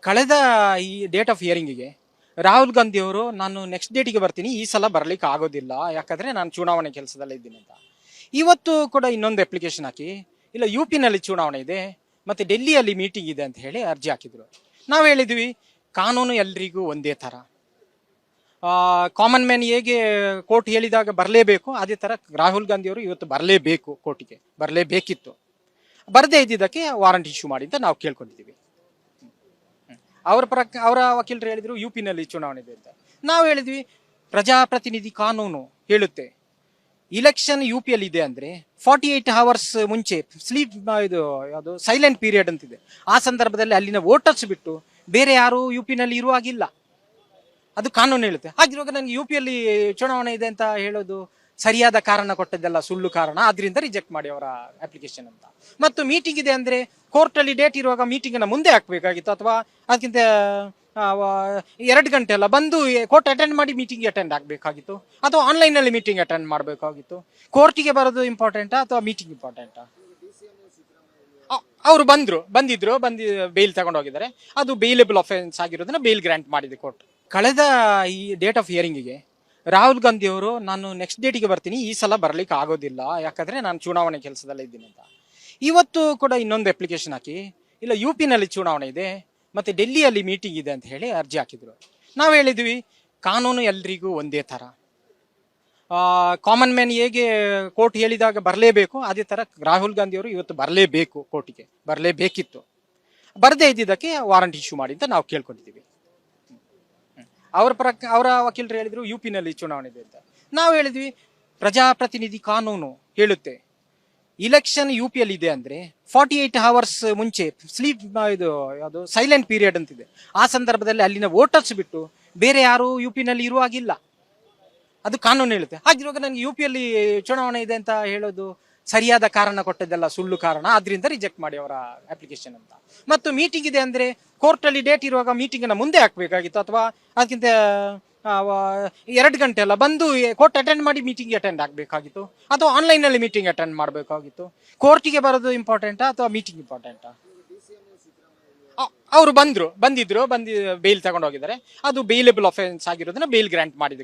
ಕಳೆದ ಈ date of ಹಿಯರಿಂಗಿಗೆ Rahul Gandhi ಅವರು ನಾನು ನೆಕ್ಸ್ಟ್ ಡೇಟಿಗೆ ಬರ್ತೀನಿ, ಈ ಸಲ ಬರ್ಲಿಕ್ಕೆ ಆಗೋದಿಲ್ಲ ಯಾಕಂದ್ರೆ ನಾನು ಚುನಾವಣೆ ಕೆಲಸದಲ್ಲಿ ಇದ್ದೀನಿ ಅಂತ. ಇವತ್ತು ಕೂಡ ಇನ್ನೊಂದು ಅಪ್ಲಿಕೇಶನ್ ಹಾಕಿ, ಇಲ್ಲ ಯು ಪಿನಲ್ಲಿ ಚುನಾವಣೆ ಇದೆ ಮತ್ತೆ ಡೆಲ್ಲಿಯಲ್ಲಿ ಮೀಟಿಂಗ್ ಇದೆ ಅಂತ ಹೇಳಿ ಅರ್ಜಿ ಹಾಕಿದ್ರು. ನಾವು ಹೇಳಿದ್ವಿ ಕಾನೂನು ಎಲ್ರಿಗೂ ಒಂದೇ ಥರ, ಕಾಮನ್ ಮ್ಯಾನ್ ಹೇಗೆ ಕೋರ್ಟ್ ಹೇಳಿದಾಗ ಬರಲೇಬೇಕು, ಅದೇ ಥರ ರಾಹುಲ್ ಗಾಂಧಿ ಅವರು ಇವತ್ತು ಬರಲೇಬೇಕು, ಕೋರ್ಟಿಗೆ ಬರಲೇಬೇಕಿತ್ತು. ಬರದೇ ಇದ್ದಿದ್ದಕ್ಕೆ ವಾರಂಟ್ ಇಶ್ಯೂ ಮಾಡಿ ಅಂತ ನಾವು ಕೇಳ್ಕೊಂಡಿದ್ದೀವಿ. ಅವರ ವಕೀಲರು ಹೇಳಿದ್ರು ಯು ಪಿನಲ್ಲಿ ಚುನಾವಣೆ ಇದೆ ಅಂತ. ನಾವು ಹೇಳಿದ್ವಿ ಪ್ರಜಾಪ್ರತಿನಿಧಿ ಕಾನೂನು ಹೇಳುತ್ತೆ ಇಲೆಕ್ಷನ್ ಯು ಪಿಯಲ್ಲಿ ಇದೆ ಅಂದ್ರೆ 48 hours ಮುಂಚೆ ಇದು ಯಾವುದು ಸೈಲೆಂಟ್ ಪೀರಿಯಡ್ ಅಂತಿದೆ. ಆ ಸಂದರ್ಭದಲ್ಲಿ ಅಲ್ಲಿನ ವೋಟರ್ಸ್ ಬಿಟ್ಟು ಬೇರೆ ಯಾರು ಯು ಪಿನಲ್ಲಿ ಇರುವಾಗಿಲ್ಲ, ಅದು ಕಾನೂನು ಹೇಳುತ್ತೆ. ಹಾಗಿರುವಾಗ ನನಗೆ ಯು ಪಿಯಲ್ಲಿ ಚುನಾವಣೆ ಇದೆ ಅಂತ ಹೇಳೋದು ಸರಿಯಾದ ಕಾರಣ ಕೊಟ್ಟದ್ದೆಲ್ಲ ಸುಳ್ಳು ಕಾರಣ, ಅದರಿಂದ ರಿಜೆಕ್ಟ್ ಮಾಡಿ ಅವರ ಅಪ್ಲಿಕೇಶನ್ ಅಂತ. ಮತ್ತು ಮೀಟಿಂಗ್ ಇದೆ ಅಂದ್ರೆ ಕೋರ್ಟ್ ಅಲ್ಲಿ ಡೇಟ್ ಇರುವಾಗ ಮೀಟಿಂಗ್ ಅನ್ನ ಮುಂದೆ ಹಾಕ್ಬೇಕಾಗಿತ್ತು, ಅಥವಾ ಅದಕ್ಕಿಂತ 2 ಗಂಟೆ ಅಲ್ಲ ಬಂದು ಕೋರ್ಟ್ ಅಟೆಂಡ್ ಮಾಡಿ ಮೀಟಿಂಗ್ ಅಟೆಂಡ್ ಆಗಬೇಕಾಗಿತ್ತು, ಅಥವಾ ಆನ್ಲೈನ್ ಅಲ್ಲಿ ಮೀಟಿಂಗ್ ಅಟೆಂಡ್ ಮಾಡಬೇಕಾಗಿತ್ತು. ಕೋರ್ಟಿಗೆ ಬರೋದು ಇಂಪಾರ್ಟೆಂಟಾ ಅಥವಾ ಮೀಟಿಂಗ್ ಇಂಪಾರ್ಟೆಂಟಾ? ಅವರು ಬಂದಿದ್ರು ಬೇಲ್ ತಗೊಂಡು ಹೋಗಿದ್ದಾರೆ. ಅದು ಬೇಲೇಬಲ್ ಅಫೆನ್ಸ್ ಆಗಿರೋದನ್ನ ಬೇಲ್ ಗ್ರಾಂಟ್ ಮಾಡಿದೆ ಕೋರ್ಟ್. ಕಳೆದ ಈ ಡೇಟ್ ಆಫ್ ಹಿಯರಿಂಗಿಗೆ ರಾಹುಲ್ ಗಾಂಧಿ ಅವರು ನಾನು ನೆಕ್ಸ್ಟ್ ಡೇಟಿಗೆ ಬರ್ತೀನಿ, ಈ ಸಲ ಬರ್ಲಿಕ್ಕೆ ಆಗೋದಿಲ್ಲ ಯಾಕಂದ್ರೆ ನಾನು ಚುನಾವಣೆ ಕೆಲಸದಲ್ಲಿ ಇದ್ದೀನಿ ಅಂತ. ಇವತ್ತು ಕೂಡ ಇನ್ನೊಂದು ಅಪ್ಲಿಕೇಶನ್ ಹಾಕಿ, ಇಲ್ಲ ಯು ಪಿನಲ್ಲಿ ಚುನಾವಣೆ ಇದೆ ಮತ್ತೆ ಡೆಲ್ಲಿಯಲ್ಲಿ ಮೀಟಿಂಗ್ ಇದೆ ಅಂತ ಹೇಳಿ ಅರ್ಜಿ ಹಾಕಿದ್ರು. ನಾವು ಹೇಳಿದ್ವಿ ಕಾನೂನು ಎಲ್ರಿಗೂ ಒಂದೇ ಥರ, ಕಾಮನ್ ಮ್ಯಾನ್ ಹೇಗೆ ಕೋರ್ಟ್ ಹೇಳಿದಾಗ ಬರಲೇಬೇಕು, ಅದೇ ಥರ ರಾಹುಲ್ ಗಾಂಧಿ ಅವರು ಇವತ್ತು ಬರಲೇಬೇಕು, ಕೋರ್ಟಿಗೆ ಬರಲೇಬೇಕಿತ್ತು. ಬರದೇ ಇದ್ದಿದ್ದಕ್ಕೆ ವಾರಂಟ್ ಇಶ್ಯೂ ಮಾಡಿ ಅಂತ ನಾವು ಕೇಳ್ಕೊಂಡಿದ್ದೀವಿ. ಅವರ ವಕೀಲರು ಹೇಳಿದ್ರು ಯು ಪಿನಲ್ಲಿ ಚುನಾವಣೆ ಇದೆ ಅಂತ. ನಾವು ಹೇಳಿದ್ವಿ ಪ್ರಜಾಪ್ರತಿನಿಧಿ ಕಾನೂನು ಹೇಳುತ್ತೆ ಇಲೆಕ್ಷನ್ ಯು ಪಿಯಲ್ಲಿ ಇದೆ ಅಂದ್ರೆ 48 hours ಮುಂಚೆ ಇದು ಯಾವುದು ಸೈಲೆಂಟ್ ಪೀರಿಯಡ್ ಅಂತಿದೆ. ಆ ಸಂದರ್ಭದಲ್ಲಿ ಅಲ್ಲಿನ ವೋಟರ್ಸ್ ಬಿಟ್ಟು ಬೇರೆ ಯಾರು ಯು ಪಿನಲ್ಲಿ ಇರುವಾಗಿಲ್ಲ, ಅದು ಕಾನೂನು ಹೇಳುತ್ತೆ. ಹಾಗಿರುವಾಗ ನನಗೆ ಯು ಪಿಯಲ್ಲಿ ಚುನಾವಣೆ ಇದೆ ಅಂತ ಹೇಳೋದು ಸರಿಯಾದ ಕಾರಣ ಕೊಟ್ಟದ್ದೆಲ್ಲ ಸುಳ್ಳು ಕಾರಣ, ಅದರಿಂದ ರಿಜೆಕ್ಟ್ ಮಾಡಿ ಅವರ ಅಪ್ಲಿಕೇಶನ್ ಅಂತ. ಮತ್ತು ಮೀಟಿಂಗ್ ಇದೆ ಅಂದ್ರೆ ಕೋರ್ಟ್ ಅಲ್ಲಿ ಡೇಟ್ ಇರುವಾಗ ಮೀಟಿಂಗ್ ಅನ್ನ ಮುಂದೆ ಹಾಕ್ಬೇಕಾಗಿತ್ತು, ಅಥವಾ ಅದಕ್ಕಿಂತ 2 ಗಂಟೆ ಅಲ್ಲ ಬಂದು ಕೋರ್ಟ್ ಅಟೆಂಡ್ ಮಾಡಿ ಮೀಟಿಂಗ್ ಅಟೆಂಡ್ ಆಗಬೇಕಾಗಿತ್ತು, ಅಥವಾ ಆನ್ಲೈನ್ ಅಲ್ಲಿ ಮೀಟಿಂಗ್ ಅಟೆಂಡ್ ಮಾಡಬೇಕಾಗಿತ್ತು. ಕೋರ್ಟಿಗೆ ಬರೋದು ಇಂಪಾರ್ಟೆಂಟಾ ಅಥವಾ ಮೀಟಿಂಗ್ ಇಂಪಾರ್ಟೆಂಟಾ? ಅವರು ಬಂದಿದ್ರು ಬೇಲ್ ತಗೊಂಡು ಹೋಗಿದ್ದಾರೆ. ಅದು ಬೇಲೇಬಲ್ ಅಫೆನ್ಸ್ ಆಗಿರೋದನ್ನ ಬೇಲ್ ಗ್ರಾಂಟ್ ಮಾಡಿದೆ.